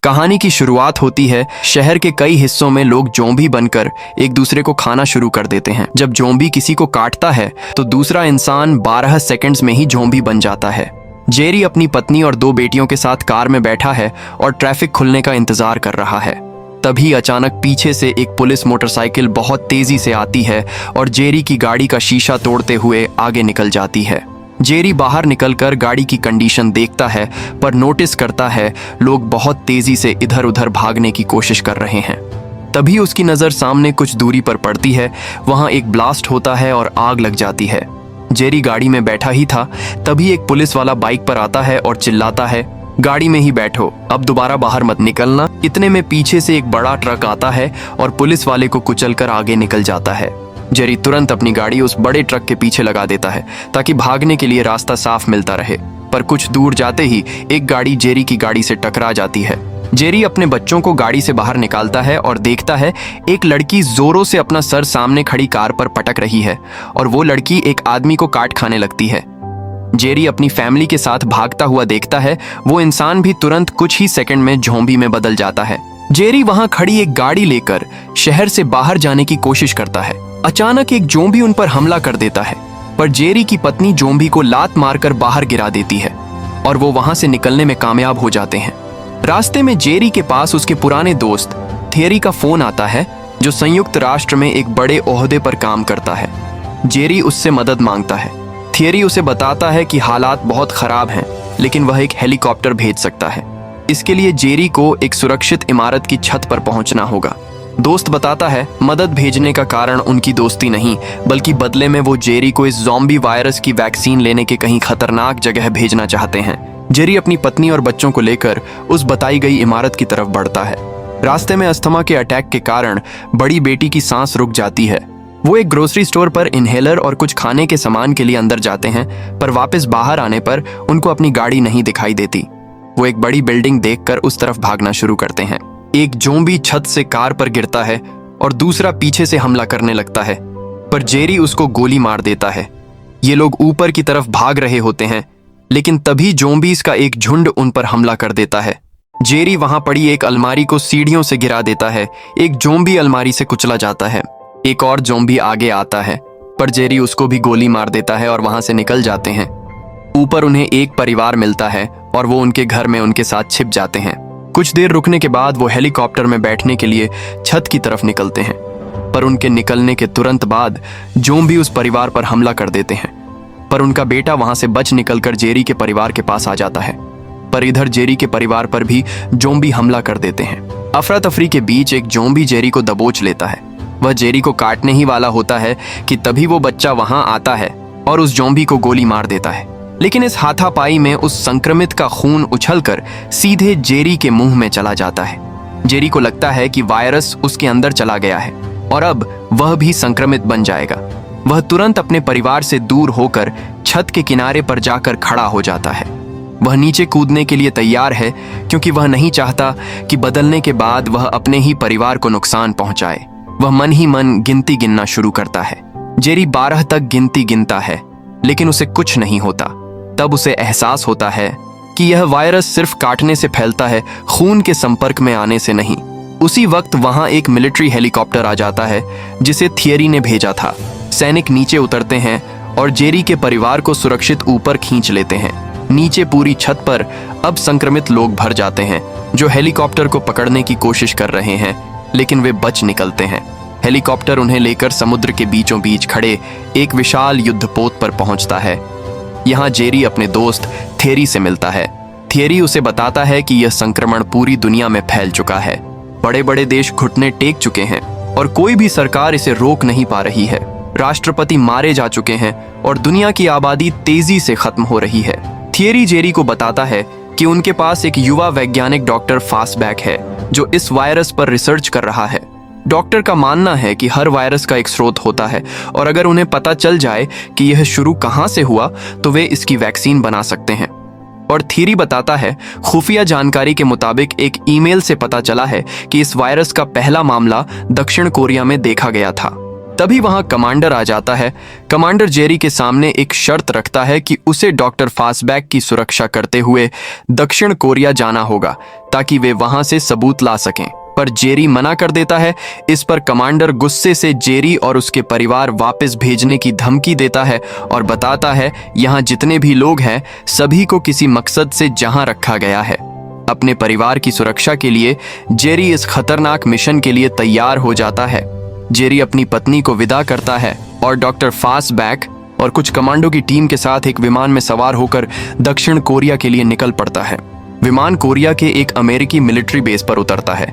कहानी की शुरुआत होती है शहर के कई हिस्सों में लोग ज़ॉम्बी बनकर एक दूसरे को खाना शुरू कर देते हैं। जब ज़ॉम्बी किसी को काटता है तो दूसरा इंसान 12 सेकंड्स में ही ज़ॉम्बी बन जाता है। जेरी अपनी पत्नी और 2 बेटियों के साथ कार में बैठा है और ट्रैफिक खुलने का इंतजार कर रहा है। तभी अचानक पीछे से एक पुलिस मोटरसाइकिल बहुत तेजी से आती है और जेरी की गाड़ी का शीशा तोड़ते हुए आगे निकल जाती है। जेरी बाहर निकलकर गाड़ी की कंडीशन देखता है पर नोटिस करता है लोग बहुत तेजी से इधर उधर भागने की कोशिश कर रहे हैं। तभी उसकी नज़र सामने कुछ दूरी पर पड़ती है। वहां एक ब्लास्ट होता है और आग लग जाती है। जेरी गाड़ी में बैठा ही था, तभी एक पुलिस वाला बाइक पर आता है और चिल्लाता है, गाड़ी में ही बैठो, अब दोबारा बाहर मत निकलना। इतने में पीछे से एक बड़ा ट्रक आता है और पुलिस वाले को कुचलकर आगे निकल जाता है। जेरी तुरंत अपनी गाड़ी उस बड़े ट्रक के पीछे लगा देता है ताकि भागने के लिए रास्ता साफ मिलता रहे। पर कुछ दूर जाते ही एक गाड़ी जेरी की गाड़ी से टकरा जाती है। जेरी अपने बच्चों को गाड़ी से बाहर निकालता है और देखता है एक लड़की जोरों से अपना सर सामने खड़ी कार पर पटक रही है और वो लड़की एक आदमी को काट खाने लगती है। जेरी अपनी फैमिली के साथ भागता हुआ देखता है। वो इंसान भी तुरंत कुछ ही सेकंड में ज़ॉम्बी में बदल जाता है। जेरी वहां खड़ी एक गाड़ी लेकर शहर से बाहर जाने की कोशिश करता है। अचानक एक ज़ॉम्बी उन पर हमला कर देता है, पर जेरी की पत्नी ज़ॉम्बी को लात मारकर बाहर गिरा देती है और वो वहां से निकलने में कामयाब हो जाते हैं। रास्ते में जेरी के पास उसके पुराने दोस्त थियरी का फोन आता है, जो संयुक्त राष्ट्र में एक बड़े ओहदे पर काम करता है। जेरी उससे मदद मांगता है। थियरी उसे बताता है कि हालात बहुत खराब हैं, लेकिन वह एक हेलीकॉप्टर भेज सकता है। इसके लिए जेरी को एक सुरक्षित इमारत की छत पर पहुंचना होगा। दोस्त बताता है मदद भेजने का कारण उनकी दोस्ती नहीं, बल्कि बदले में वो जेरी को इस ज़ॉम्बी वायरस की वैक्सीन लेने के कहीं खतरनाक जगह भेजना चाहते हैं। जेरी अपनी पत्नी और बच्चों को लेकर उस बताई गई इमारत की तरफ बढ़ता है। रास्ते में अस्थमा के अटैक के कारण बड़ी बेटी की सांस रुक जाती है। वो एक ग्रोसरी स्टोर पर इनहेलर और कुछ खाने के सामान के लिए अंदर जाते हैं, पर वापस बाहर आने पर उनको अपनी गाड़ी नहीं दिखाई देती। वो एक बड़ी बिल्डिंग देखकर उस तरफ भागना शुरू करते हैं। एक ज़ॉम्बी छत से कार पर गिरता है और दूसरा पीछे से हमला करने लगता है, पर जेरी उसको गोली मार देता है। ये लोग ऊपर की तरफ भाग रहे होते हैं, लेकिन तभी ज़ॉम्बीज़ का एक झुंड उन पर हमला कर देता है। जेरी वहां पड़ी एक अलमारी को सीढ़ियों से गिरा देता है। एक ज़ॉम्बी अलमारी से कुचला जाता है। एक और ज़ॉम्बी आगे आता है, पर जेरी उसको भी गोली मार देता है और वहां से निकल जाते हैं। ऊपर उन्हें एक परिवार मिलता है और वो उनके घर में उनके साथ छिप जाते हैं। कुछ देर रुकने के बाद वो हेलीकॉप्टर में बैठने के लिए छत की तरफ निकलते हैं, पर उनके निकलने के तुरंत बाद ज़ॉम्बी उस परिवार पर हमला कर देते हैं। पर उनका बेटा वहां से बच निकलकर जेरी के परिवार के पास आ जाता है, पर इधर जेरी के परिवार पर भी ज़ॉम्बी हमला कर देते हैं। अफरा तफरी के बीच एक ज़ॉम्बी जेरी को दबोच लेता है। वह जेरी को काटने ही वाला होता है कि तभी वो बच्चा वहां आता है और उस ज़ॉम्बी को गोली मार देता है। लेकिन इस हाथापाई में उस संक्रमित का खून उछलकर सीधे जेरी के मुंह में चला जाता है। जेरी को लगता है कि वायरस उसके अंदर चला गया है और अब वह भी संक्रमित बन जाएगा। वह तुरंत अपने परिवार से दूर होकर छत के किनारे पर जाकर खड़ा हो जाता है। वह नीचे कूदने के लिए तैयार है, क्योंकि वह नहीं चाहता कि बदलने के बाद वह अपने ही परिवार को नुकसान पहुंचाए। वह मन ही मन गिनती गिनना शुरू करता है। जेरी 12 तक गिनती गिनता है, लेकिन उसे कुछ नहीं होता। तब उसे एहसास होता है कि यह वायरस सिर्फ काटने से फैलता है, खून के संपर्क में आने से नहीं। उसी वक्त वहां एक मिलिट्री हेलीकॉप्टर आ जाता है, जिसे थियरी ने भेजा था। सैनिक नीचे उतरते हैं और जेरी के परिवार को सुरक्षित ऊपर खींच लेते हैं। नीचे पूरी छत पर अब संक्रमित लोग भर जाते हैं, जो हेलीकॉप्टर को पकड़ने की कोशिश कर रहे हैं, लेकिन वे बच निकलते हैं। हेलीकॉप्टर उन्हें लेकर समुद्र के बीचों बीच खड़े एक विशाल युद्धपोत पर पहुंचता है। यहाँ जेरी अपने दोस्त थियरी से मिलता है। थियरी उसे बताता है कि यह संक्रमण पूरी दुनिया में फैल चुका है। बड़े बड़े देश घुटने टेक चुके हैं और कोई भी सरकार इसे रोक नहीं पा रही है। राष्ट्रपति मारे जा चुके हैं और दुनिया की आबादी तेजी से खत्म हो रही है। थियरी जेरी को बताता है कि उनके पास एक युवा वैज्ञानिक डॉक्टर फास्टबैक है, जो इस वायरस पर रिसर्च कर रहा है। डॉक्टर का मानना है कि हर वायरस का एक स्रोत होता है और अगर उन्हें पता चल जाए कि यह शुरू कहां से हुआ तो वे इसकी वैक्सीन बना सकते हैं। और थियरी बताता है, खुफिया जानकारी के मुताबिक एक ईमेल से पता चला है कि इस वायरस का पहला मामला दक्षिण कोरिया में देखा गया था। तभी वहां कमांडर आ जाता है। कमांडर जेरी के सामने एक शर्त रखता है कि उसे डॉक्टर फास्टबैक की सुरक्षा करते हुए दक्षिण कोरिया जाना होगा ताकि वे वहां से सबूत ला सकें, पर जेरी मना कर देता है। इस पर कमांडर गुस्से से जेरी और उसके परिवार वापस भेजने की धमकी देता है और बताता है यहाँ जितने भी लोग हैं सभी को किसी मकसद से जहां रखा गया है। अपने परिवार की सुरक्षा के लिए जेरी इस खतरनाक मिशन के लिए तैयार हो जाता है। जेरी अपनी पत्नी को विदा करता है और डॉक्टर फास्टबैक और कुछ कमांडो की टीम के साथ एक विमान में सवार होकर दक्षिण कोरिया के लिए निकल पड़ता है। विमान कोरिया के एक अमेरिकी मिलिट्री बेस पर उतरता है।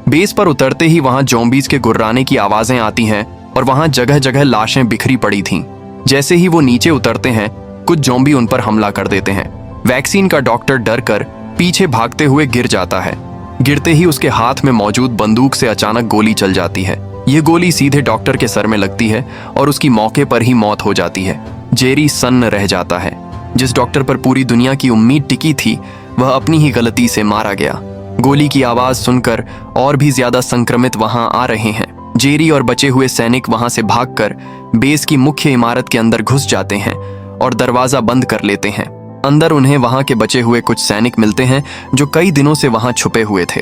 बेस पर उतरते ही वहां ज़ॉम्बीज़ के गुर्राने की आवाजें आती हैं और वहां जगह जगह लाशें बिखरी पड़ी थीं। जैसे ही वो नीचे उतरते हैं कुछ ज़ॉम्बी उन पर हमला कर देते हैं। वैक्सीन का डॉक्टर डर कर पीछे भागते हुए गिर जाता है। गिरते ही उसके हाथ में मौजूद बंदूक से अचानक गोली चल जाती है। ये गोली सीधे डॉक्टर के सर में लगती है और उसकी मौके पर ही मौत हो जाती है। जेरी सन्न रह जाता है। जिस डॉक्टर पर पूरी दुनिया की उम्मीद टिकी थी वह अपनी ही गलती से मारा गया। गोली की आवाज सुनकर और भी ज्यादा संक्रमित वहां आ रहे हैं। जेरी और बचे हुए सैनिक वहां से भागकर बेस की मुख्य इमारत के अंदर घुस जाते हैं और दरवाजा बंद कर लेते हैं। अंदर उन्हें वहां के बचे हुए कुछ सैनिक मिलते हैं जो कई दिनों से वहां छुपे हुए थे।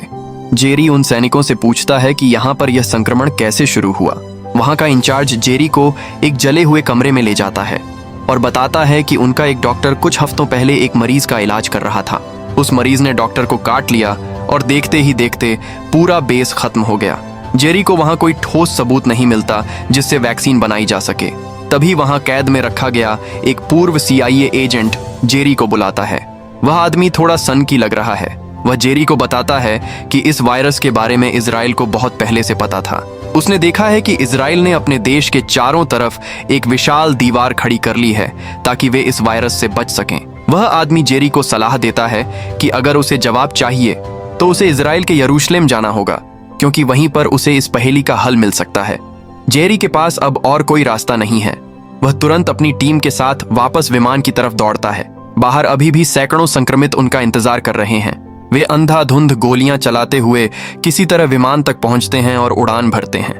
जेरी उन सैनिकों से पूछता है कि यहाँ पर यह संक्रमण कैसे शुरू हुआ। वहां का इंचार्ज जेरी को एक जले हुए कमरे में ले जाता है और बताता है कि उनका एक डॉक्टर कुछ हफ्तों पहले एक मरीज का इलाज कर रहा था। उस मरीज ने डॉक्टर को काट लिया और देखते ही देखते पूरा बेस खत्म हो गया। जेरी को वहां कोई ठोस सबूत नहीं मिलता जिससे वैक्सीन बनाई जा सके। तभी वहां कैद में रखा गया एक पूर्व CIA एजेंट जेरी को बुलाता है। वह आदमी थोड़ा सनकी लग रहा है। वह जेरी को बताता है कि इस वायरस के बारे में इजराइल को बहुत पहले से पता था। उसने देखा है कि इजराइल ने अपने देश के चारों तरफ एक विशाल दीवार खड़ी कर ली है ताकि वे इस वायरस से बच सकें। वह आदमी जेरी को सलाह देता है कि अगर उसे जवाब चाहिए तो उसे इजराइल के यरूशलेम जाना होगा क्योंकि वहीं पर उसे इस पहेली का हल मिल सकता है। जेरी के पास अब और कोई रास्ता नहीं है। वह तुरंत अपनी टीम के साथ वापस विमान की तरफ दौड़ता है। बाहर अभी भी सैकड़ों संक्रमित उनका इंतजार कर रहे हैं। वे अंधाधुंध गोलियां चलाते हुए किसी तरह विमान तक पहुंचते हैं और उड़ान भरते हैं।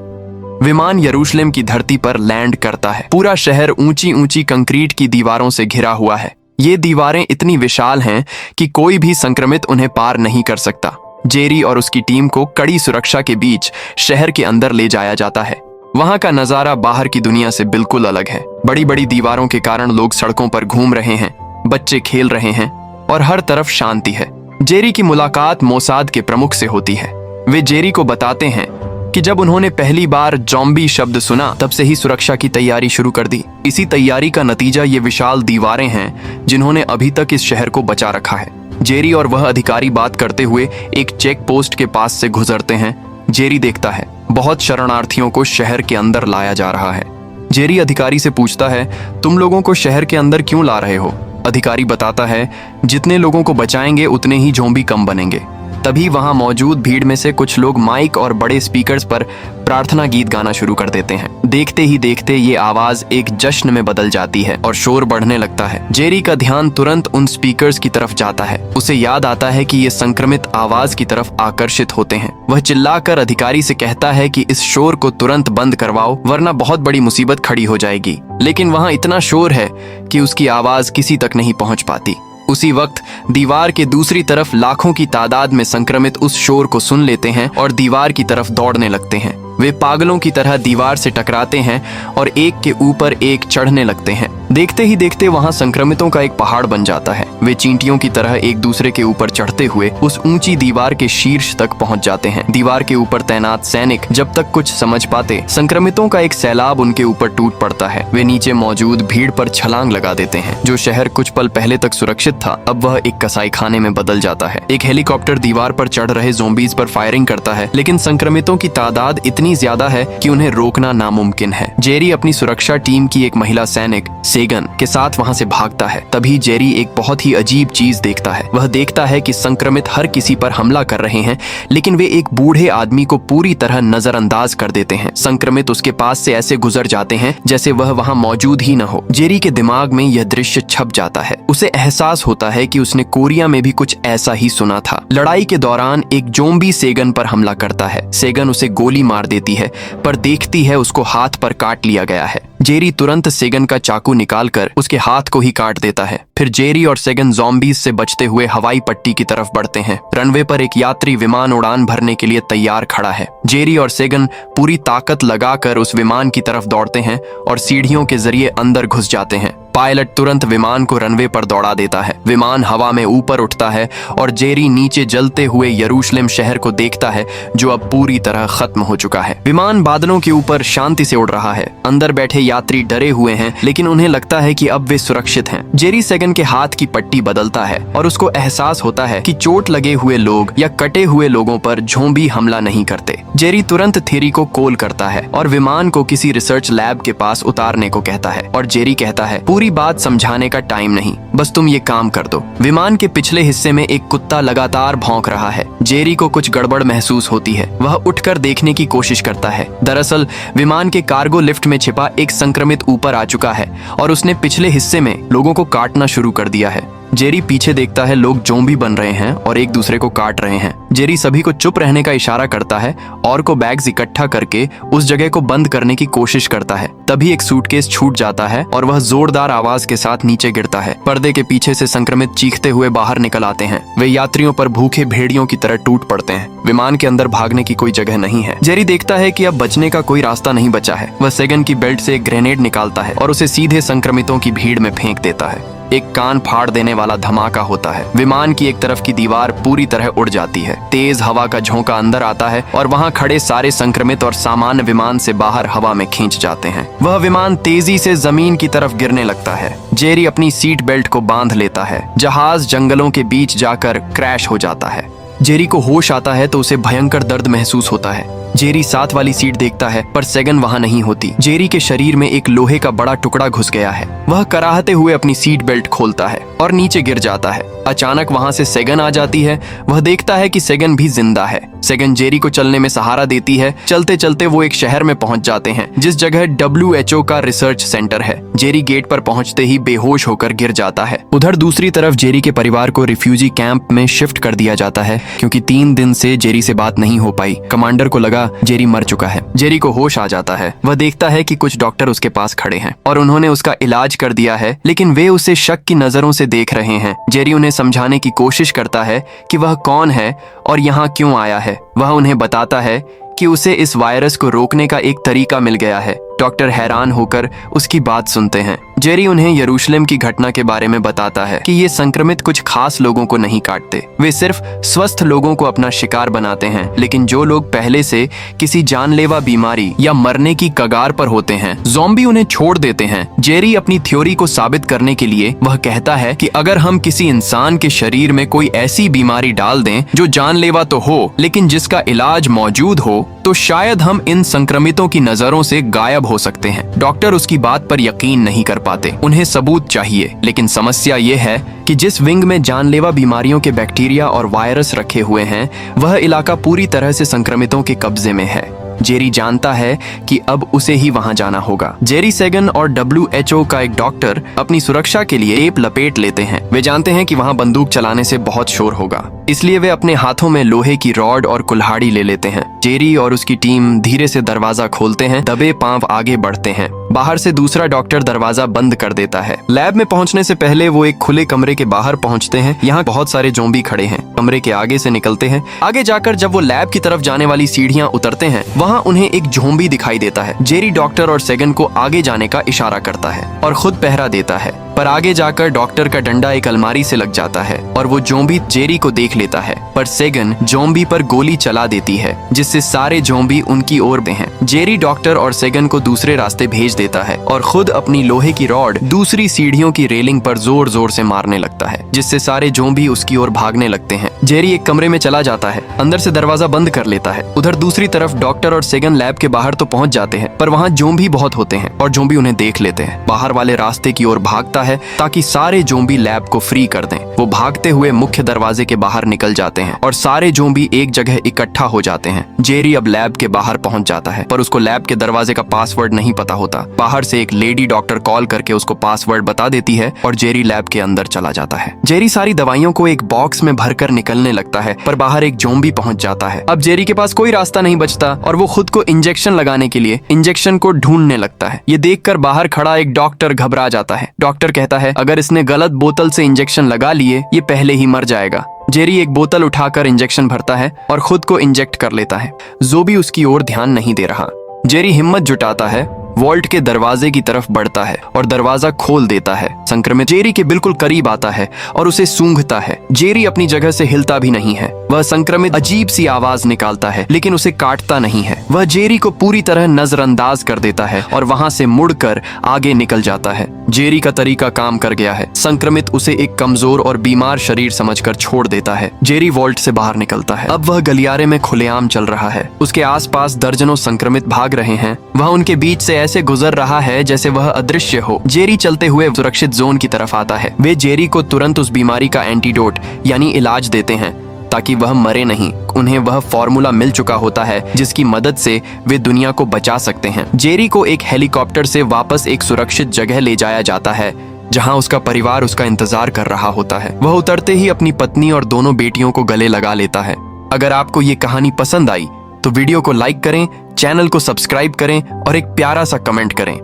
विमान यरूशलेम की धरती पर लैंड करता है। पूरा शहर ऊंची ऊंची कंक्रीट की दीवारों से घिरा हुआ है। ये दीवारें इतनी विशाल हैं कि कोई भी संक्रमित उन्हें पार नहीं कर सकता। जेरी और उसकी टीम को कड़ी सुरक्षा के बीच शहर के अंदर ले जाया जाता है। वहां का नजारा बाहर की दुनिया से बिल्कुल अलग है। बड़ी बड़ी दीवारों के कारण लोग सड़कों पर घूम रहे हैं, बच्चे खेल रहे हैं और हर तरफ शांति है। जेरी की मुलाकात मोसाद के प्रमुख से होती है। वे जेरी को बताते हैं कि जब उन्होंने पहली बार ज़ॉम्बी शब्द सुना तब से ही सुरक्षा की तैयारी शुरू कर दी। इसी तैयारी का नतीजा ये विशाल दीवारें हैं जिन्होंने अभी तक इस शहर को बचा रखा है। जेरी और वह अधिकारी बात करते हुए एक चेक पोस्ट के पास से गुजरते हैं। जेरी देखता है बहुत शरणार्थियों को शहर के अंदर लाया जा रहा है। जेरी अधिकारी से पूछता है, तुम लोगों को शहर के अंदर क्यों ला रहे हो? अधिकारी बताता है, जितने लोगों को बचाएंगे उतने ही ज़ॉम्बी कम बनेंगे। तभी वहां मौजूद भीड़ में से कुछ लोग माइक और बड़े स्पीकर्स पर प्रार्थना गीत गाना शुरू कर देते हैं। देखते ही देखते ये आवाज एक जश्न में बदल जाती है और शोर बढ़ने लगता है। जेरी का ध्यान तुरंत उन स्पीकर्स की तरफ जाता है। उसे याद आता है कि ये संक्रमित आवाज की तरफ आकर्षित होते हैं। वह चिल्लाकर अधिकारी से कहता है कि इस शोर को तुरंत बंद करवाओ वरना बहुत बड़ी मुसीबत खड़ी हो जाएगी। लेकिन वहां इतना शोर है कि उसकी आवाज किसी तक नहीं पहुंच पाती। उसी वक्त दीवार के दूसरी तरफ लाखों की तादाद में संक्रमित उस शोर को सुन लेते हैं और दीवार की तरफ दौड़ने लगते हैं। वे पागलों की तरह दीवार से टकराते हैं और एक के ऊपर एक चढ़ने लगते हैं। देखते ही देखते वहां संक्रमितों का एक पहाड़ बन जाता है। वे चींटियों की तरह एक दूसरे के ऊपर चढ़ते हुए उस ऊंची दीवार के शीर्ष तक पहुंच जाते हैं। दीवार के ऊपर तैनात सैनिक जब तक कुछ समझ पाते, संक्रमितों का एक सैलाब उनके ऊपर टूट पड़ता है। वे नीचे मौजूद भीड़ पर छलांग लगा देते हैं। जो शहर कुछ पल पहले तक सुरक्षित था अब वह एक कसाई खाने में बदल जाता है। एक हेलीकॉप्टर दीवार पर चढ़ रहे ज़ॉम्बीज़ पर फायरिंग करता है, लेकिन संक्रमितों की तादाद इतनी ज्यादा है कि उन्हें रोकना नामुमकिन है। जेरी अपनी सुरक्षा टीम की एक महिला सैनिक सेगन के साथ वहाँ से भागता है। तभी जेरी एक बहुत ही अजीब चीज देखता है। वह देखता है कि संक्रमित हर किसी पर हमला कर रहे हैं, लेकिन वे एक बूढ़े आदमी को पूरी तरह नजरअंदाज कर देते हैं। संक्रमित उसके पास से ऐसे गुजर जाते हैं जैसे वह वहाँ मौजूद ही न हो। जेरी के दिमाग में यह दृश्य छप जाता है। उसे एहसास होता है कि उसने कोरिया में भी कुछ ऐसा ही सुना था। लड़ाई के दौरान एक जोम्बी सेगन पर हमला करता है। सेगन उसे गोली मार देती है, पर देखती है उसको हाथ पर काट लिया गया है। जेरी तुरंत सेगन का चाकू निकालकर उसके हाथ को ही काट देता है। फिर जेरी और सेगन ज़ॉम्बीज से बचते हुए हवाई पट्टी की तरफ बढ़ते हैं। रनवे पर एक यात्री विमान उड़ान भरने के लिए तैयार खड़ा है। जेरी और सेगन पूरी ताकत लगाकर उस विमान की तरफ दौड़ते हैं और सीढ़ियों के जरिए अंदर घुस जाते हैं। पायलट तुरंत विमान को रनवे पर दौड़ा देता है। विमान हवा में ऊपर उठता है और जेरी नीचे जलते हुए यरूशलेम शहर को देखता है, जो अब पूरी तरह खत्म हो चुका है। विमान बादलों के ऊपर शांति से उड़ रहा है। अंदर बैठे यात्री डरे हुए हैं, लेकिन उन्हें लगता है कि अब वे सुरक्षित हैं। जेरी सेगन के हाथ की पट्टी बदलता है और उसको एहसास होता है कि चोट लगे हुए लोग या कटे हुए लोगों पर ज़ॉम्बी हमला नहीं करते। जेरी तुरंत थ्योरी को कॉल करता है और विमान को किसी रिसर्च लैब के पास उतारने को कहता है। और जेरी कहता है, पूरी बात समझाने का टाइम नहीं, बस तुम ये काम कर दो। विमान के पिछले हिस्से में एक कुत्ता लगातार भौंक रहा है। जेरी को कुछ गड़बड़ महसूस होती है। वह उठकर देखने की कोशिश करता है। दरअसल विमान के कार्गो लिफ्ट में छिपा एक संक्रमित ऊपर आ चुका है और उसने पिछले हिस्से में लोगों को काटना शुरू कर दिया है। जेरी पीछे देखता है, लोग ज़ॉम्बी बन रहे हैं और एक दूसरे को काट रहे हैं। जेरी सभी को चुप रहने का इशारा करता है और को बैग्स इकट्ठा करके उस जगह को बंद करने की कोशिश करता है। तभी एक सूटकेस छूट जाता है और वह जोरदार आवाज के साथ नीचे गिरता है। पर्दे के पीछे से संक्रमित चीखते हुए बाहर निकल आते हैं। वे यात्रियों पर भूखे भेड़ियों की तरह टूट पड़ते हैं। विमान के अंदर भागने की कोई जगह नहीं है। जेरी देखता है कि अब बचने का कोई रास्ता नहीं बचा है। वह सेगन की बेल्ट से एक ग्रेनेड निकालता है और उसे सीधे संक्रमितों की भीड़ में फेंक देता है। एक कान फाड़ देने वाला धमाका होता है। विमान की एक तरफ की दीवार पूरी तरह उड़ जाती है। तेज हवा का झोंका अंदर आता है और वहां खड़े सारे संक्रमित और सामान्य विमान से बाहर हवा में खींच जाते हैं। वह विमान तेजी से जमीन की तरफ गिरने लगता है। जेरी अपनी सीट बेल्ट को बांध लेता है। जहाज जंगलों के बीच जाकर क्रैश हो जाता है। जेरी को होश आता है तो उसे भयंकर दर्द महसूस होता है। जेरी साथ वाली सीट देखता है, पर सेगन वहां नहीं होती। जेरी के शरीर में एक लोहे का बड़ा टुकड़ा घुस गया है। वह कराहते हुए अपनी सीट बेल्ट खोलता है और नीचे गिर जाता है। अचानक वहां से सेगन आ जाती है। वह देखता है कि सेगन भी जिंदा है। सेगन जेरी को चलने में सहारा देती है। चलते चलते वो एक शहर में पहुंच जाते हैं, जिस जगह WHO का रिसर्च सेंटर है। जेरी गेट पर पहुंचते ही बेहोश होकर गिर जाता है। उधर दूसरी तरफ जेरी के परिवार को रिफ्यूजी कैंप में शिफ्ट कर दिया जाता है, क्योंकि 3 दिन से जेरी से बात नहीं हो पाई। कमांडर को लगा जेरी मर चुका है। जेरी को होश आ जाता है। वह देखता है कि कुछ डॉक्टर उसके पास खड़े हैं और उन्होंने उसका इलाज कर दिया है, लेकिन वे उसे शक की नजरों से देख रहे हैं। जेरी उन्हें समझाने की कोशिश करता है कि वह कौन है और यहाँ क्यों आया है। वह उन्हें बताता है कि उसे इस वायरस को रोकने का एक तरीका मिल गया है। डॉक्टर हैरान होकर उसकी बात सुनते हैं। जेरी उन्हें यरूशलेम की घटना के बारे में बताता है कि ये संक्रमित कुछ खास लोगों को नहीं काटते। वे सिर्फ स्वस्थ लोगों को अपना शिकार बनाते हैं, लेकिन जो लोग पहले से किसी जानलेवा बीमारी या मरने की कगार पर होते हैं, ज़ॉम्बी उन्हें छोड़ देते हैं। जेरी अपनी थ्योरी को साबित करने के लिए वह कहता है कि अगर हम किसी इंसान के शरीर में कोई ऐसी बीमारी डाल दें जो जानलेवा तो हो, लेकिन जिसका इलाज मौजूद हो, तो शायद हम इन संक्रमितों की नजरों से गायब हो सकते हैं। डॉक्टर उसकी बात पर यकीन नहीं कर पाते। उन्हें सबूत चाहिए, लेकिन समस्या ये है कि जिस विंग में जानलेवा बीमारियों के बैक्टीरिया और वायरस रखे हुए हैं, वह इलाका पूरी तरह से संक्रमितों के कब्जे में है। जेरी जानता है कि अब उसे ही वहां जाना होगा। जेरी सेगन और WHO का एक डॉक्टर अपनी सुरक्षा के लिए टेप लपेट लेते हैं। वे जानते हैं कि वहां बंदूक चलाने से बहुत शोर होगा, इसलिए वे अपने हाथों में लोहे की रॉड और कुल्हाड़ी ले लेते हैं। जेरी और उसकी टीम धीरे से दरवाजा खोलते हैं, दबे पांव आगे बढ़ते हैं। बाहर से दूसरा डॉक्टर दरवाजा बंद कर देता है। लैब में पहुंचने से पहले वो एक खुले कमरे के बाहर पहुंचते हैं। यहाँ बहुत सारे ज़ॉम्बी खड़े हैं। कमरे के आगे से निकलते हैं। आगे जाकर जब वो लैब की तरफ जाने वाली सीढ़ियां उतरते हैं, वहाँ उन्हें एक ज़ॉम्बी दिखाई देता है। जेरी डॉक्टर और सेगन को आगे जाने का इशारा करता है और खुद पहरा देता है। पर आगे जाकर डॉक्टर का डंडा एक अलमारी से लग जाता है और वो ज़ॉम्बी जेरी को देख लेता है, पर सेगन ज़ॉम्बी पर गोली चला देती है जिससे सारे ज़ॉम्बी उनकी ओर में हैं। जेरी डॉक्टर और सेगन को दूसरे रास्ते भेज देता है और खुद अपनी लोहे की रॉड दूसरी सीढ़ियों की रेलिंग पर जोर जोर से मारने लगता है, जिससे सारे ज़ॉम्बी उसकी ओर भागने लगते हैं। जेरी एक कमरे में चला जाता है, अंदर से दरवाजा बंद कर लेता है। उधर दूसरी तरफ डॉक्टर और सेगन लैब के बाहर तो पहुंच जाते हैं, पर वहाँ ज़ॉम्बी बहुत होते हैं और ज़ॉम्बी उन्हें देख लेते हैं। बाहर वाले रास्ते की ओर भागता है ताकि सारे ज़ॉम्बी लैब को फ्री कर दें। वो भागते हुए मुख्य दरवाजे के बाहर निकल जाते हैं और सारे ज़ॉम्बी एक जगह इकट्ठा हो जाते हैं। जेरी अब लैब के बाहर पहुंच जाता है, पर उसको लैब के दरवाजे का पासवर्ड नहीं पता होता। बाहर से एक लेडी डॉक्टर कॉल करके उसको पासवर्ड बता देती है और जेरी लैब के अंदर चला जाता है। जेरी सारी दवाइयों को एक बॉक्स में भरकर निकलने लगता है, पर बाहर एक ज़ॉम्बी पहुंच जाता है। अब जेरी के पास कोई रास्ता नहीं बचता और वो खुद को इंजेक्शन लगाने के लिए इंजेक्शन को ढूंढने लगता है। ये देखकर बाहर खड़ा एक डॉक्टर घबरा जाता है। डॉक्टर कहता है अगर इसने गलत बोतल से इंजेक्शन लगा लिए ये पहले ही मर जाएगा। जेरी एक बोतल उठाकर इंजेक्शन भरता है और खुद को इंजेक्ट कर लेता है। ज़ॉम्बी उसकी ओर ध्यान नहीं दे रहा। जेरी हिम्मत जुटाता है, वॉल्ट के दरवाजे की तरफ बढ़ता है और दरवाजा खोल देता है। संक्रमित जेरी के बिल्कुल करीब आता है और उसे सूंघता है। जेरी अपनी जगह से हिलता भी नहीं है। वह संक्रमित अजीब सी आवाज निकालता है लेकिन उसे काटता नहीं है। वह जेरी को पूरी तरह नजरअंदाज कर देता है और वहां से मुड़कर आगे निकल जाता है। जेरी का तरीका काम कर गया है। संक्रमित उसे एक कमजोर और बीमार शरीर समझकर छोड़ देता है। जेरी वॉल्ट से बाहर निकलता है। अब वह गलियारे में खुलेआम चल रहा है। उसके आसपास दर्जनों संक्रमित भाग रहे हैं। वह उनके बीच से ऐसे गुजर रहा है जैसे वह अदृश्य हो। जेरी चलते हुए सुरक्षित जोन की तरफ आता है। वे जेरी को तुरंत उस बीमारी का एंटीडोट यानी इलाज देते हैं ताकि वह मरे नहीं। उन्हें वह फॉर्मूला मिल चुका होता है जिसकी मदद से वे दुनिया को बचा सकते हैं। जेरी को एक हेलीकॉप्टर से वापस एक सुरक्षित जगह ले जाया जाता है जहां उसका परिवार उसका इंतजार कर रहा होता है। वह उतरते ही अपनी पत्नी और दोनों बेटियों को गले लगा लेता है। अगर आपको ये कहानी पसंद आई तो वीडियो को लाइक करें, चैनल को सब्सक्राइब करें और एक प्यारा सा कमेंट करें।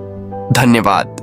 धन्यवाद।